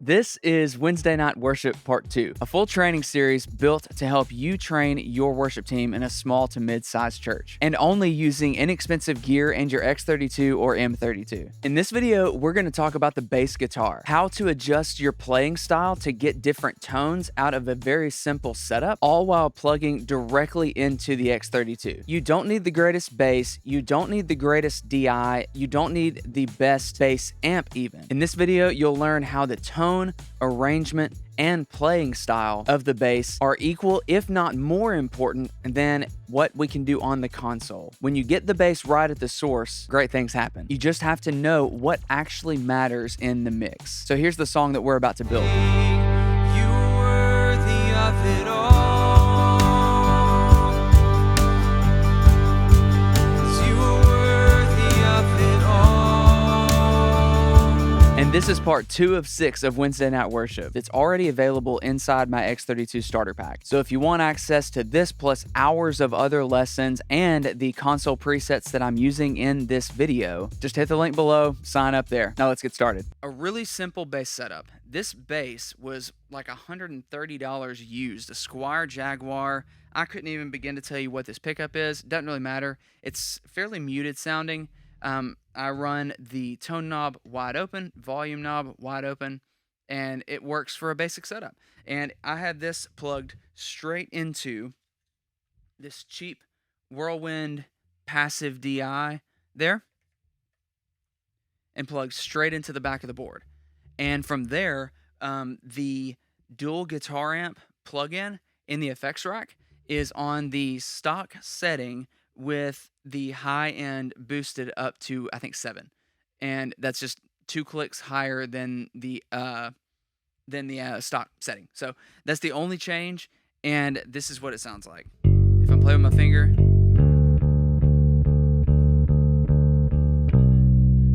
This is Wednesday Night Worship Part 2, a full training series built to help you train your worship team in a small to mid-sized church, and only using inexpensive gear and your X32 or M32. In this video, we're going to talk about the bass guitar, how to adjust your playing style to get different tones out of a very simple setup, all while plugging directly into the X32. You don't need the greatest bass, you don't need the greatest DI, you don't need the best bass amp even. In this video, you'll learn how the tone, arrangement, and playing style of the bass are equal, if not more important, than what we can do on the console. When you get the bass right at the source, great things happen. You just have to know what actually matters in the mix. So here's the song that we're about to build. You are worthy of it all. 'Cause you are worthy of it all. And this is part 2 of 6 of Wednesday Night Worship. It's already available inside my X32 starter pack. So if you want access to this plus hours of other lessons and the console presets that I'm using in this video, just hit the link below, sign up there. Now let's get started. A really simple bass setup. This bass was like $130 used, a Squire Jaguar. I couldn't even begin to tell you what this pickup is. Doesn't really matter. It's fairly muted sounding. I run the tone knob wide open, volume knob wide open, and it works for a basic setup. And I had this plugged straight into this cheap Whirlwind passive DI there, and plugged straight into the back of the board. And from there, the dual guitar amp plug-in in the effects rack is on the stock setting with the high end boosted up to, I think, 7. And that's just 2 clicks higher than the stock setting. So that's the only change, and this is what it sounds like. If I play with my finger,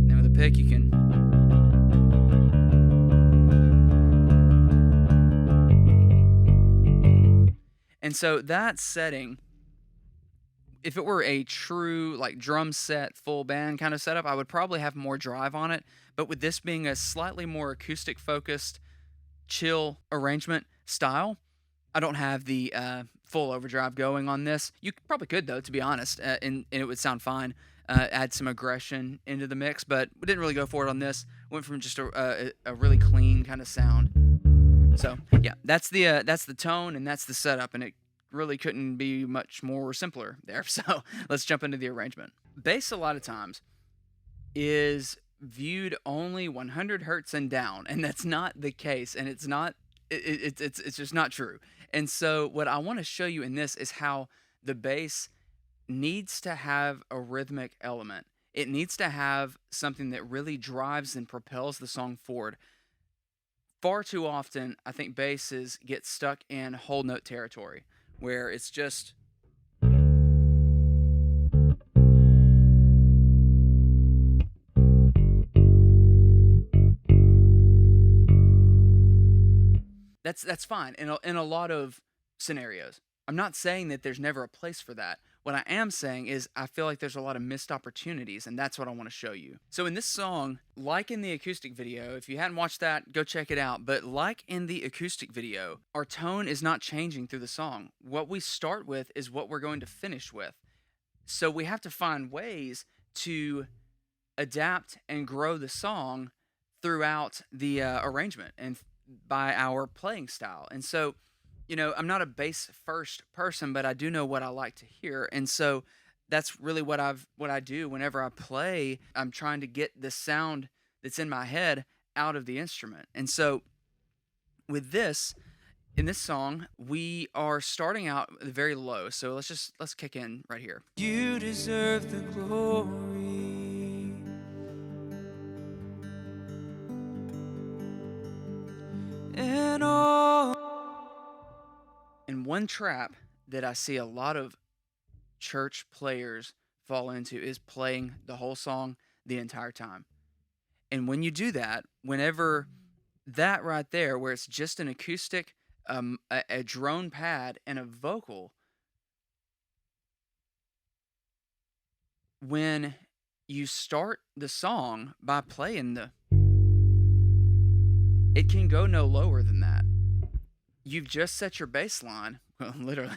then with a pick you can. And so that setting, if it were a true like drum set, full band kind of setup, I would probably have more drive on it. But with this being a slightly more acoustic focused, chill arrangement style, I don't have the full overdrive going on this. You probably could though, to be honest, and it would sound fine. Add some aggression into the mix, but we didn't really go for it on this. Went from just a really clean kind of sound. So yeah, that's the tone and that's the setup, and it really couldn't be much more simpler there. So let's jump into the arrangement. Bass a lot of times is viewed only 100 hertz and down, and that's not the case, and it's not it's just not true. And so what I want to show you in this is how the bass needs to have a rhythmic element. It needs to have something that really drives and propels the song forward. Far too often, I think basses get stuck in whole note territory, where it's just that's fine in a lot of scenarios. I'm not saying that there's never a place for that. What I am saying is I feel like there's a lot of missed opportunities, and that's what I want to show you. So in this song, like in the acoustic video, if you hadn't watched that, go check it out. But like in the acoustic video, our tone is not changing through the song. What we start with is what we're going to finish with. So we have to find ways to adapt and grow the song throughout the arrangement and by our playing style. And so, I'm not a bass first person, but I do know what I like to hear. And so that's really what I do whenever I play. I'm trying to get the sound that's in my head out of the instrument. And so with this, in this song, we are starting out very low. So let's kick in right here. You deserve the glory. And all. And one trap that I see a lot of church players fall into is playing the whole song the entire time. And when you do that, whenever that right there, where it's just an acoustic, a drone pad, and a vocal, when you start the song by playing it can go no lower than that. You've just set your baseline. Well, literally.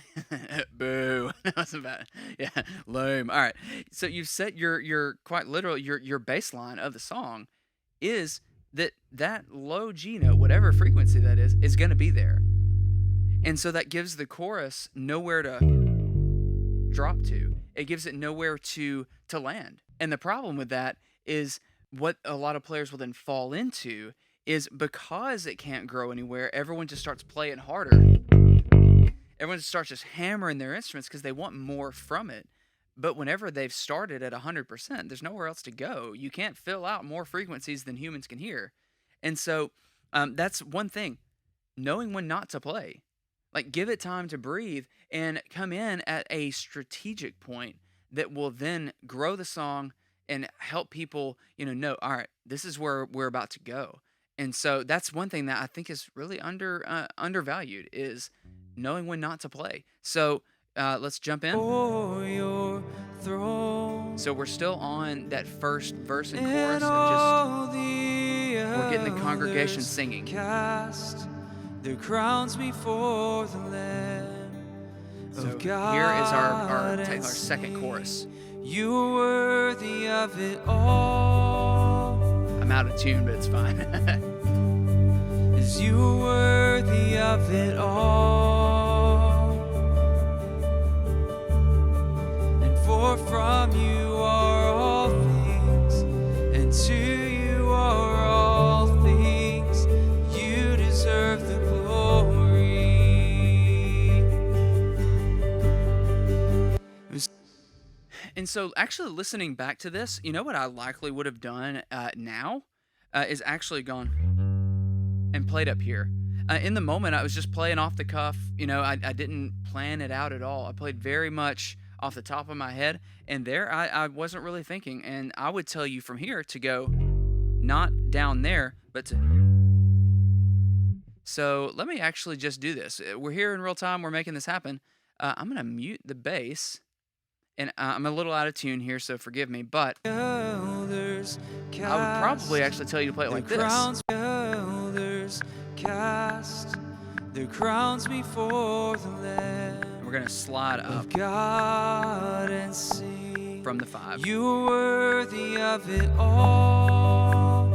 Boo. That wasn't bad. Yeah, lame. All right. So you've set your quite literal your baseline of the song is that low G note, whatever frequency that is going to be there. And so that gives the chorus nowhere to drop to. It gives it nowhere to land. And the problem with that is what a lot of players will then fall into is because it can't grow anywhere, everyone just starts playing harder. Everyone just starts just hammering their instruments because they want more from it. But whenever they've started at 100%, there's nowhere else to go. You can't fill out more frequencies than humans can hear. And so that's one thing, knowing when not to play. Like, give it time to breathe and come in at a strategic point that will then grow the song and help people, know, all right, this is where we're about to go. And so that's one thing that I think is really undervalued is knowing when not to play. So let's jump in. For your throne. So we're still on that first verse and chorus of we're getting the congregation singing. Cast their crowns before the Lamb So of God. here is our second chorus. You are worthy of it all. I'm out of tune, but it's fine. As you are worthy of it all. And for from you are all things, and to you are all things. You deserve the glory. And so actually listening back to this, you know what I likely would have done now is actually gone and played up here. In the moment, I was just playing off the cuff. I didn't plan it out at all. I played very much off the top of my head. And there, I wasn't really thinking. And I would tell you from here to go not down there, but to... So let me actually just do this. We're here in real time. We're making this happen. I'm going to mute the bass. And I'm a little out of tune here, so forgive me. But I would probably actually tell you to play it like this. Elders cast their crowns before the Lamb. And we're going to slide up of God and sing. from the 5. You are worthy of it all.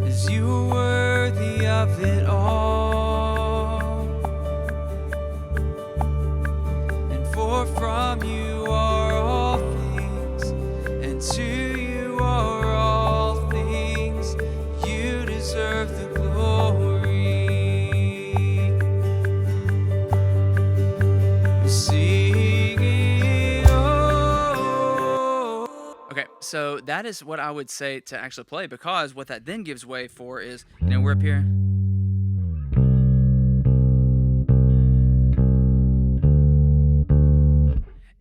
As you are worthy of it all. And for from you are all things, and to you are all things. You deserve the glory. Singing, oh. Okay, so that is what I would say to actually play, because what that then gives way for is, we're up here.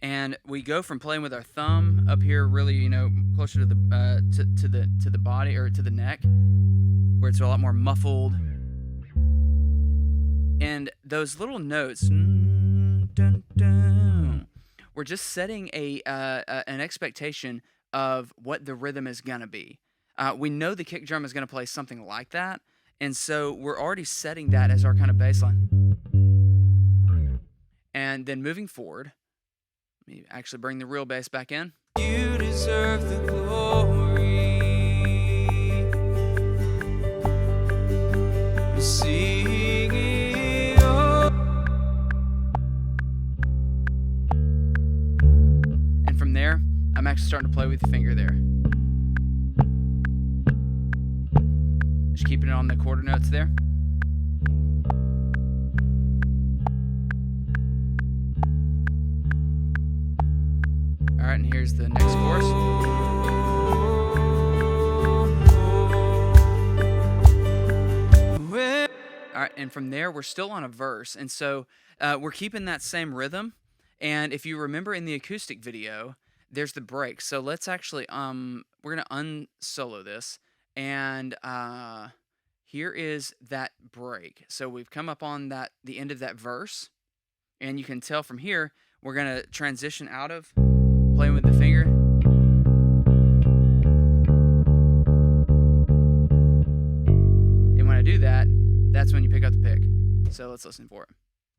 And we go from playing with our thumb up here, really, closer to the to the body or to the neck, where it's a lot more muffled. And those little notes, dun, dun, we're just setting an expectation of what the rhythm is gonna be. We know the kick drum is gonna play something like that, and so we're already setting that as our kind of baseline. And then moving forward. Let me actually bring the real bass back in. You deserve the glory. Singing, oh. And from there, I'm actually starting to play with the finger there. Just keeping it on the quarter notes there. All right, and here's the next chorus. All right, and from there, we're still on a verse. And so we're keeping that same rhythm. And if you remember in the acoustic video, there's the break. So let's actually, we're going to unsolo this. And here is that break. So we've come up on the end of that verse. And you can tell from here, we're going to transition out of playing with the finger. do that, that's when you pick up the pick. So let's listen for it.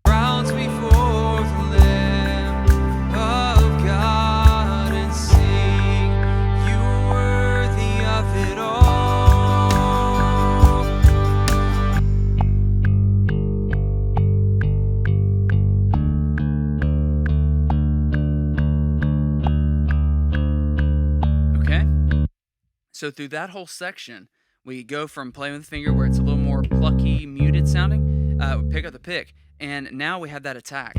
Crowns before the Lamb of God and sing, you are worthy of it all. Okay, so through that whole section, we go from playing with the finger where it's a little more plucky, muted sounding, pick up the pick, and now we have that attack.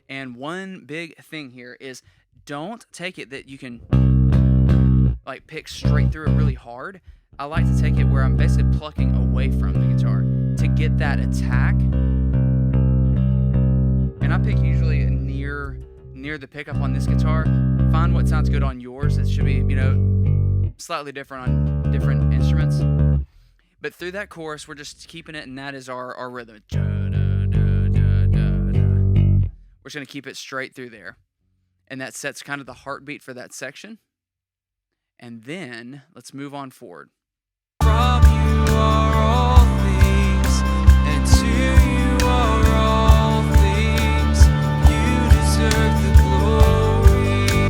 And one big thing here is don't take it that you can like pick straight through it really hard. I like to take it where I'm basically plucking away from the guitar to get that attack. And I pick usually near the pickup on this guitar. Find what sounds good on yours. It should be, slightly different on different instruments. But through that chorus, we're just keeping it, and that is our rhythm. We're just going to keep it straight through there. And that sets kind of the heartbeat for that section. And then let's move on forward. From you are all things, and to you are all things. You deserve the glory.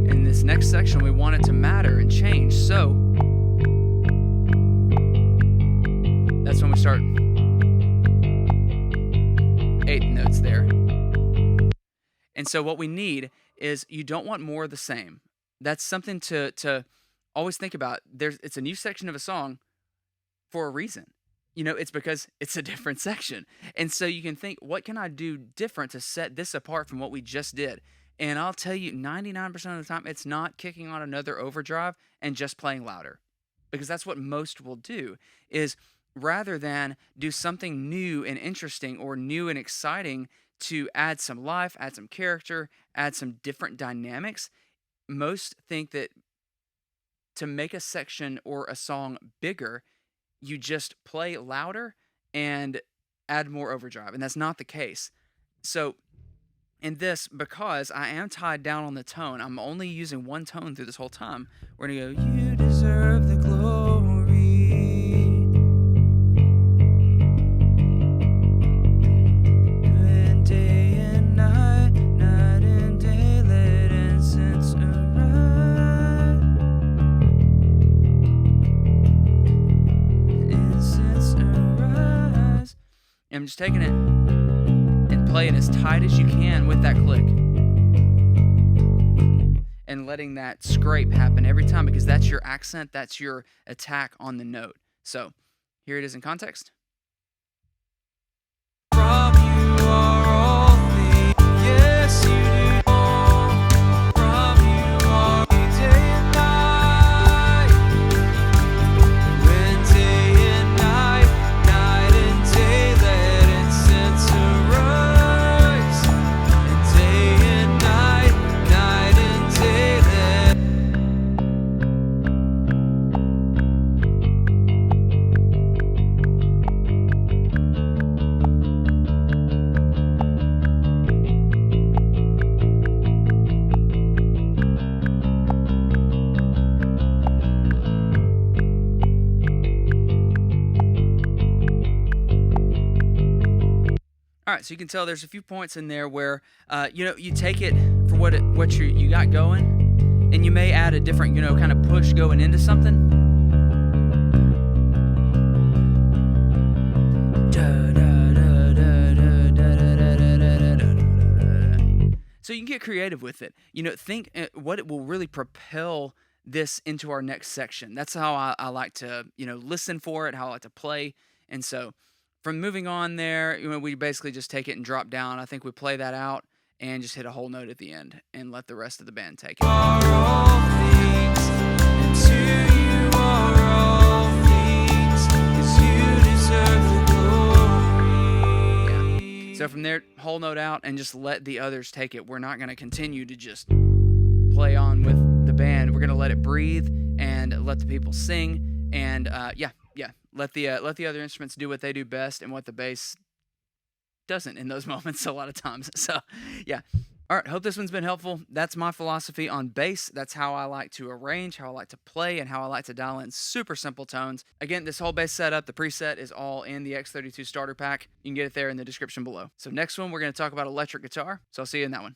In this next section, we want it to matter and change. So that's when we start eighth notes there. And so what we need is, you don't want more of the same. That's something to always think about. It's a new section of a song for a reason. It's because it's a different section. And so you can think, what can I do different to set this apart from what we just did? And I'll tell you, 99% of the time, it's not kicking on another overdrive and just playing louder. Because that's what most will do, is rather than do something new and interesting or new and exciting to add some life, add some character, add some different dynamics, most think that to make a section or a song bigger, you just play louder and add more overdrive. And that's not the case. So in this, because I am tied down on the tone, I'm only using one tone through this whole time. We're going to go, you deserve the glory. And day and night, night and day, let incense arise. Incense arise. And I'm just taking it and playing as tight as you can with that click. And letting that scrape happen every time, because that's your accent, that's your attack on the note. So here it is in context. From you are all things, yes you do. From you are day and night. When day and night, night and day, let incense arise. And day and night, night and day, let. All right, so you can tell there's a few points in there where, you take it for what you got going, and you may add a different, kind of push going into something. So you can get creative with it. Think what it will really propel this into our next section. That's how I like to, listen for it, how I like to play. And so from moving on there, we basically just take it and drop down. I think we play that out and just hit a whole note at the end and let the rest of the band take it. Are all things, and to you are all things, 'cause you deserve the glory. So from there, whole note out and just let the others take it. We're not going to continue to just play on with the band. We're going to let it breathe and let the people sing. And let the other instruments do what they do best and what the bass doesn't in those moments a lot of times. So All right, hope this one's been helpful. That's my philosophy on bass. That's how I like to arrange, how I like to play, and how I like to dial in super simple tones. Again, this whole bass setup, the preset is all in the X32 starter pack. You can get it there in the description below. So next one, we're going to talk about electric guitar. So I'll see you in that one.